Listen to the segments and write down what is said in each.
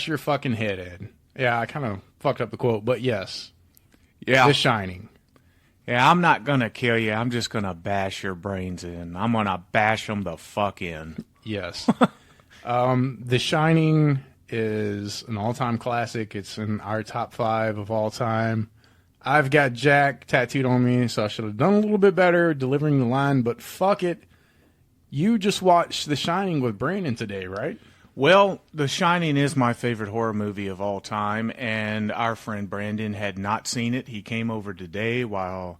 bash your fucking head in. Yeah, I kind of fucked up the quote, but yes. Yeah. The Shining. Yeah, I'm not going to kill you. I'm just going to bash your brains in. I'm going to bash them the fuck in. Yes. The Shining is an all-time classic. It's in our top 5 of all time. I've got Jack tattooed on me, so I should have done a little bit better delivering the line, but fuck it. You just watched The Shining with Brandon today, right? Well, The Shining is my favorite horror movie of all time, and our friend Brandon had not seen it. He came over today while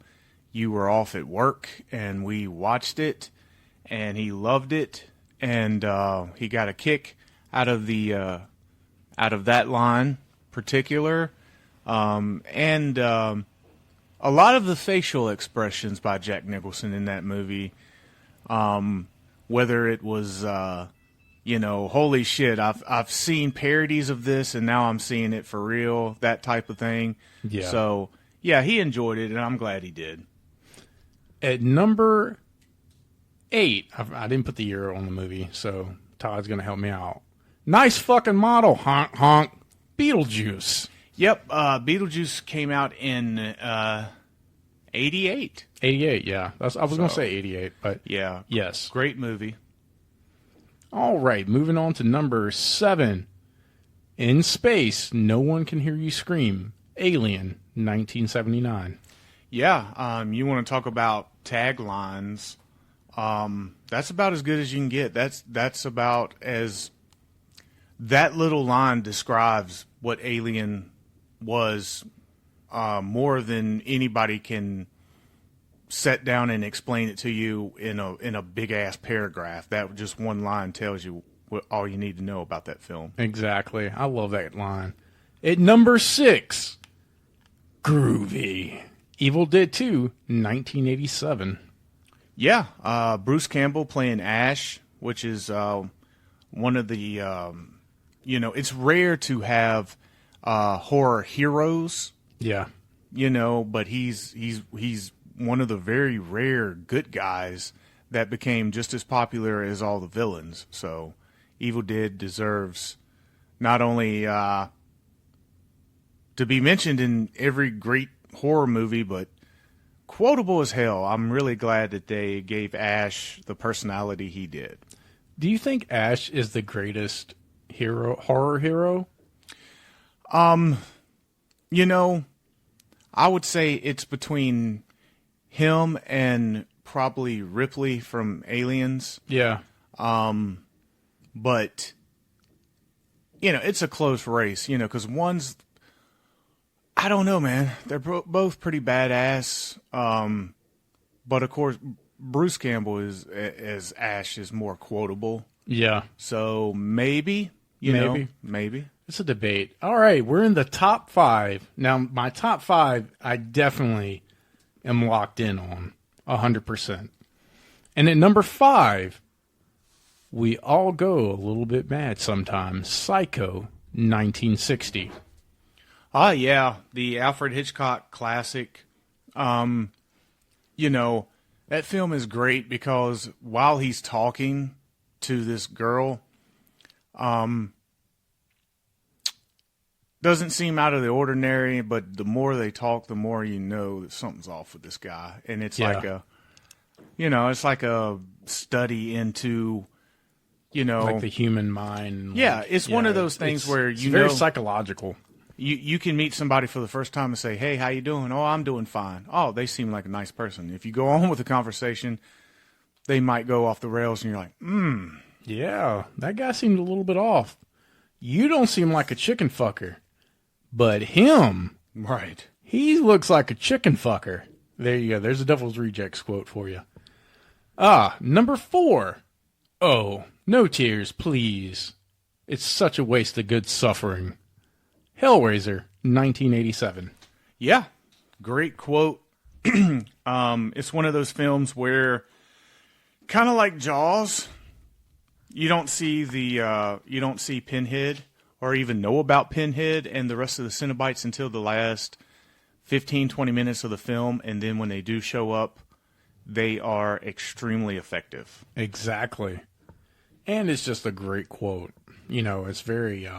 you were off at work, and we watched it, and he loved it, and he got a kick out of that line particular, and a lot of the facial expressions by Jack Nicholson in that movie, whether it was holy shit, I've seen parodies of this and now I'm seeing it for real, that type of thing. Yeah. So yeah, he enjoyed it and I'm glad he did. At number 8, I didn't put the year on the movie, so Todd's gonna help me out. Nice fucking model, honk honk. Beetlejuice. Yep, Beetlejuice came out in 88. 88, yeah. I was going to say 88, but Yeah. yes. Great movie. All right, moving on to number 7. In Space, No One Can Hear You Scream. Alien, 1979. Yeah, you want to talk about taglines. That's about as good as you can get. That's about as... That little line describes what Alien was more than anybody can set down and explain it to you in a big ass paragraph. That just one line tells you all you need to know about that film. Exactly. I love that line. At number 6, groovy. Evil Dead 2, 1987. Yeah, Bruce Campbell playing Ash, which is one of the it's rare to have horror heroes. Yeah. But he's one of the very rare good guys that became just as popular as all the villains. So Evil Dead deserves not only to be mentioned in every great horror movie, but quotable as hell. I'm really glad that they gave Ash the personality he did. Do you think Ash is the greatest horror hero? I would say it's between him and probably Ripley from Aliens. Yeah. But, it's a close race, because one's, I don't know, man. They're both pretty badass. But of course, Bruce Campbell as Ash is more quotable. Yeah. So maybe. Maybe. It's a debate. All right, we're in the top 5. Now, my top 5, I definitely am locked in on 100%. And at number 5, we all go a little bit mad sometimes. Psycho, 1960. Yeah, the Alfred Hitchcock classic. That film is great because while he's talking to this girl, doesn't seem out of the ordinary, but the more they talk, the more you know that something's off with this guy. And it's like it's like a study into, like the human mind. Yeah, it's one of those things where it's very psychological. You can meet somebody for the first time and say, "Hey, how you doing?" "Oh, I'm doing fine." "Oh, they seem like a nice person." If you go on with the conversation, they might go off the rails, and you're like, Yeah, that guy seemed a little bit off. You don't seem like a chicken fucker. But him, right? He looks like a chicken fucker. There you go. There's a Devil's Rejects quote for you. Number 4. Oh, no tears, please. It's such a waste of good suffering. Hellraiser, 1987. Yeah, great quote. It's one of those films where, kind of like Jaws, you don't see Pinhead or even know about Pinhead and the rest of the Cenobites until the last 15, 20 minutes of the film. And then when they do show up, they are extremely effective. Exactly. And it's just a great quote. It's very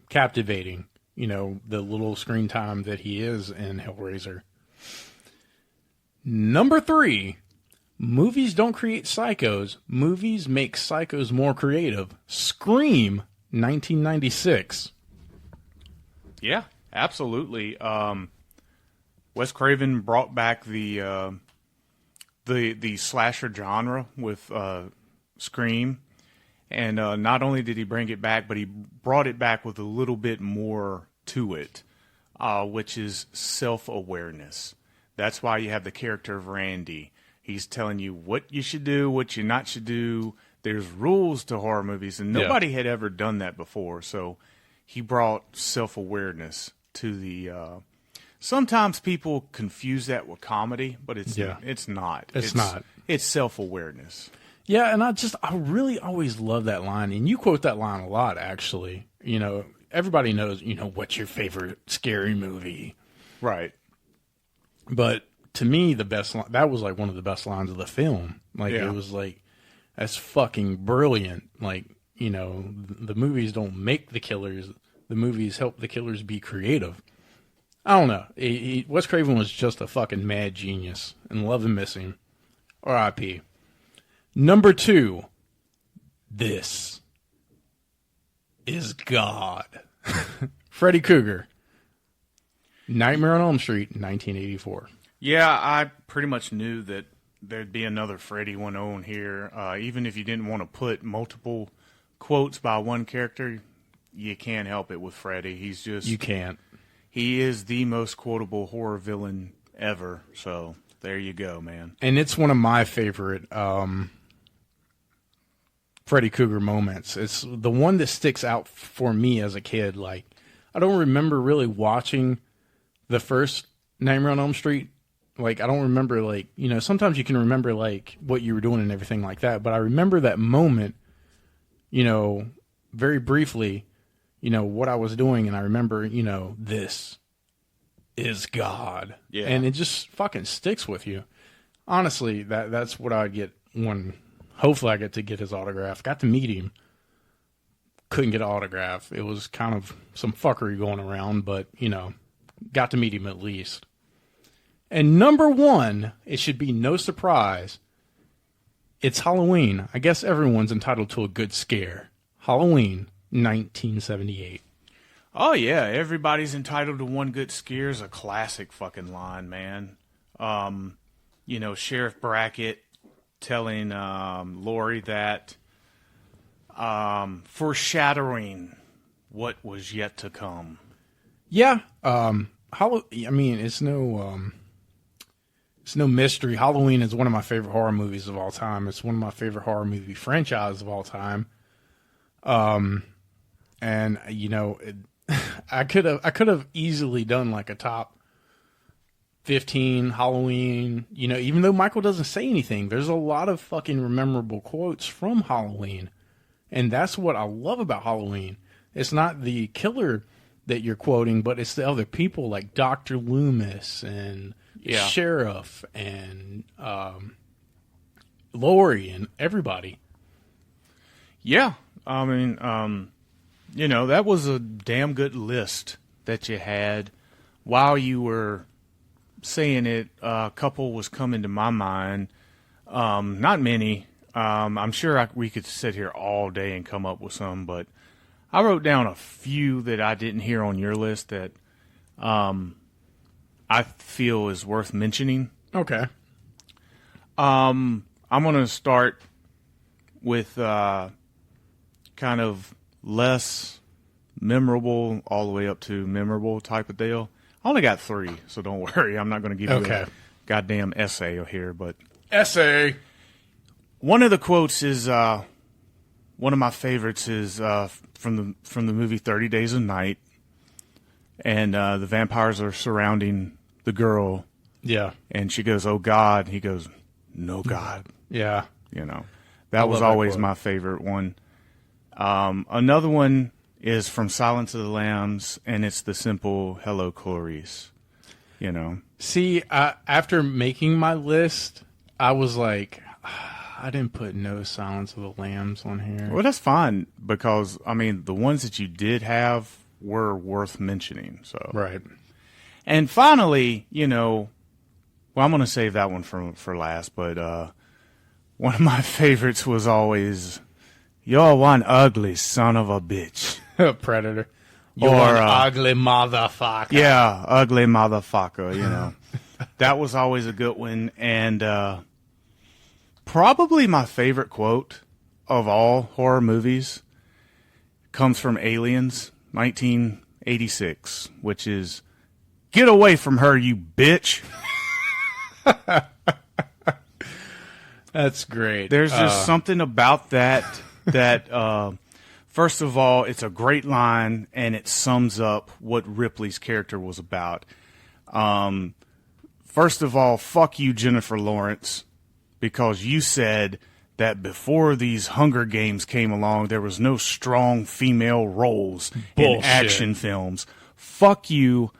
captivating. The little screen time that he is in Hellraiser. Number 3, movies don't create psychos. Movies make psychos more creative. Scream, 1996. Yeah, absolutely. Wes Craven brought back the slasher genre with Scream, and not only did he bring it back, but he brought it back with a little bit more to it, which is self-awareness. That's why you have the character of Randy. He's telling you what you should do, what you not should do. There's rules to horror movies, and nobody had ever done that before. So he brought self-awareness to the. Sometimes people confuse that with comedy, but it's not. It's not. It's self-awareness. Yeah, and I really always love that line, and you quote that line a lot, actually. Everybody knows, what's your favorite scary movie. Right. But to me, the best line, that was like one of the best lines of the film. It was like, that's fucking brilliant. The movies don't make the killers. The movies help the killers be creative. I don't know. Wes Craven was just a fucking mad genius, and love and miss him. R.I.P. Number 2, this is God. Freddy Krueger. Nightmare on Elm Street, 1984. Yeah, I pretty much knew that there'd be another Freddy one on here. Even if you didn't want to put multiple quotes by one character, you can't help it with Freddy. You can't. He is the most quotable horror villain ever. So there you go, man. And it's one of my favorite Freddy Krueger moments. It's the one that sticks out for me as a kid. I don't remember really watching the first Nightmare on Elm Street. I don't remember, sometimes you can remember, what you were doing and everything like that. But I remember that moment, very briefly, what I was doing. And I remember, this is God. Yeah. And it just fucking sticks with you. Honestly, that's what I get when, hopefully I get to get his autograph. Got to meet him. Couldn't get an autograph. It was kind of some fuckery going around, but, got to meet him at least. And number 1, it should be no surprise, it's Halloween. I guess everyone's entitled to a good scare. Halloween, 1978. Oh, yeah. Everybody's entitled to one good scare is a classic fucking line, man. Sheriff Brackett telling Laurie that, foreshadowing what was yet to come. Yeah. It's no mystery. Halloween is one of my favorite horror movies of all time. It's one of my favorite horror movie franchises of all time. I could have easily done a top 15 Halloween, even though Michael doesn't say anything, there's a lot of fucking memorable quotes from Halloween. And that's what I love about Halloween. It's not the killer that you're quoting, but it's the other people like Dr. Loomis and Sheriff and Laurie and everybody. Yeah. That was a damn good list that you had. While you were saying it, a couple was coming to my mind. Not many. I'm sure we could sit here all day and come up with some, but I wrote down a few that I didn't hear on your list that I feel is worth mentioning. Okay. I'm going to start with kind of less memorable all the way up to memorable type of deal. I only got 3, so don't worry. I'm not going to give you a goddamn essay here, but... Essay! One of the quotes is... one of my favorites is from the movie 30 Days a Night, and the vampires are surrounding the girl. Yeah. And she goes, "Oh God." He goes, "No God." Yeah. That was always my favorite one. Another one is from Silence of the Lambs, and it's the simple "Hello, Clarice." See, after making my list, I was like, I didn't put No Silence of the Lambs on here. Well, that's fine because, I mean, the ones that you did have were worth mentioning. So Right. And finally, well, I'm going to save that one for last, but one of my favorites was always, "You're one ugly son of a bitch." Predator. You're Or, an ugly motherfucker. Yeah, ugly motherfucker, That was always a good one. And probably my favorite quote of all horror movies comes from Aliens, 1986, which is, "Get away from her, you bitch." That's great. There's just something about that first of all, it's a great line, and it sums up what Ripley's character was about. First of all, fuck you, Jennifer Lawrence, because you said that before these Hunger Games came along, there was no strong female roles in action films. Fuck you.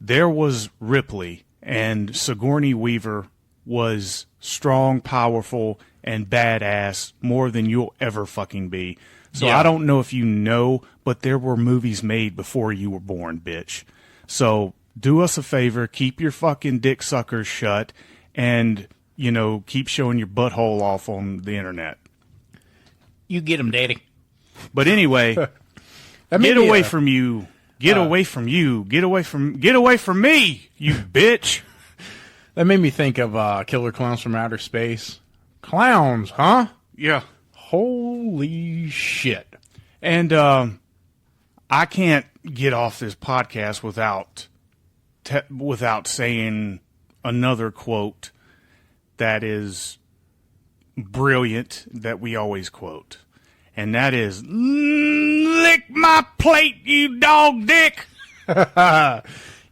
There was Ripley, and Sigourney Weaver was strong, powerful, and badass more than you'll ever fucking be. So Yeah. I don't know if you know, but there were movies made before you were born, bitch. So do us a favor, keep your fucking dick suckers shut, and, keep showing your butthole off on the internet. You get him, daddy. But anyway, get away from you. Get away from you. Get away from me, you bitch. That made me think of Killer Clowns from Outer Space. Clowns, huh? Yeah. Holy shit. And I can't get off this podcast without saying another quote that is brilliant that we always quote. And that is, "Lick my plate, you dog dick."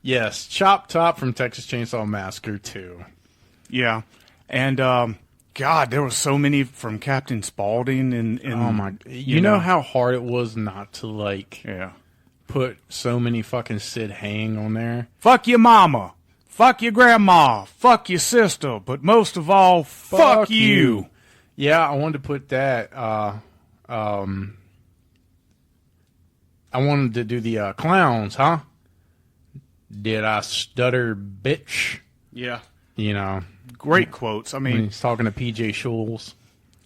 Yes, Chop Top from Texas Chainsaw Massacre 2. Yeah. And God, there were so many from Captain Spaulding and Oh my! You know how hard it was not to yeah. put so many fucking Sid Haig on there. Fuck your mama. Fuck your grandma. Fuck your sister. But most of all, fuck you. Yeah, I wanted to put that. I wanted to do the clowns, huh? Did I stutter, bitch? Yeah. Great quotes. I when mean, he's talking to PJ Schulz.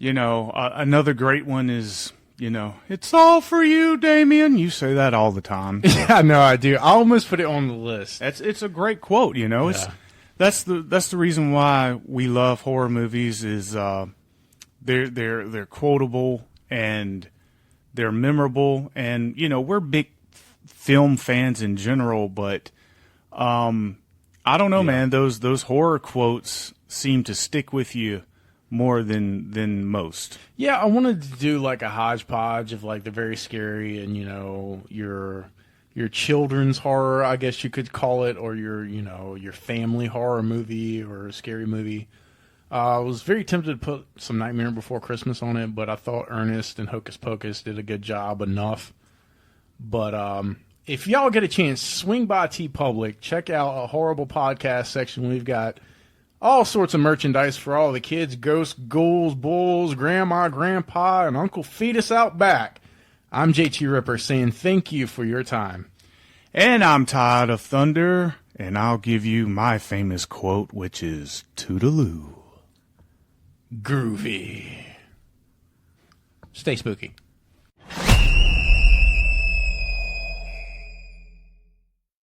Another great one is, "It's all for you, Damien." You say that all the time. Yeah, no, I do. I almost put it on the list. It's a great quote, It's Yeah. that's the reason why we love horror movies is they're quotable and they're memorable, and we're big film fans in general, but I don't know, man. Those horror quotes seem to stick with you more than most. Yeah, I wanted to do like a hodgepodge of like the very scary and your children's horror, I guess you could call it, or your family horror movie or a scary movie. I was very tempted to put some Nightmare Before Christmas on it, but I thought Ernest and Hocus Pocus did a good job enough. But if y'all get a chance, swing by TeePublic, check out a horrible podcast section. We've got all sorts of merchandise for all the kids, ghosts, ghouls, bulls, grandma, grandpa, and Uncle Fetus out back. I'm JT Ripper saying thank you for your time. And I'm tired of thunder, and I'll give you my famous quote, which is toodaloo. Groovy. Stay spooky.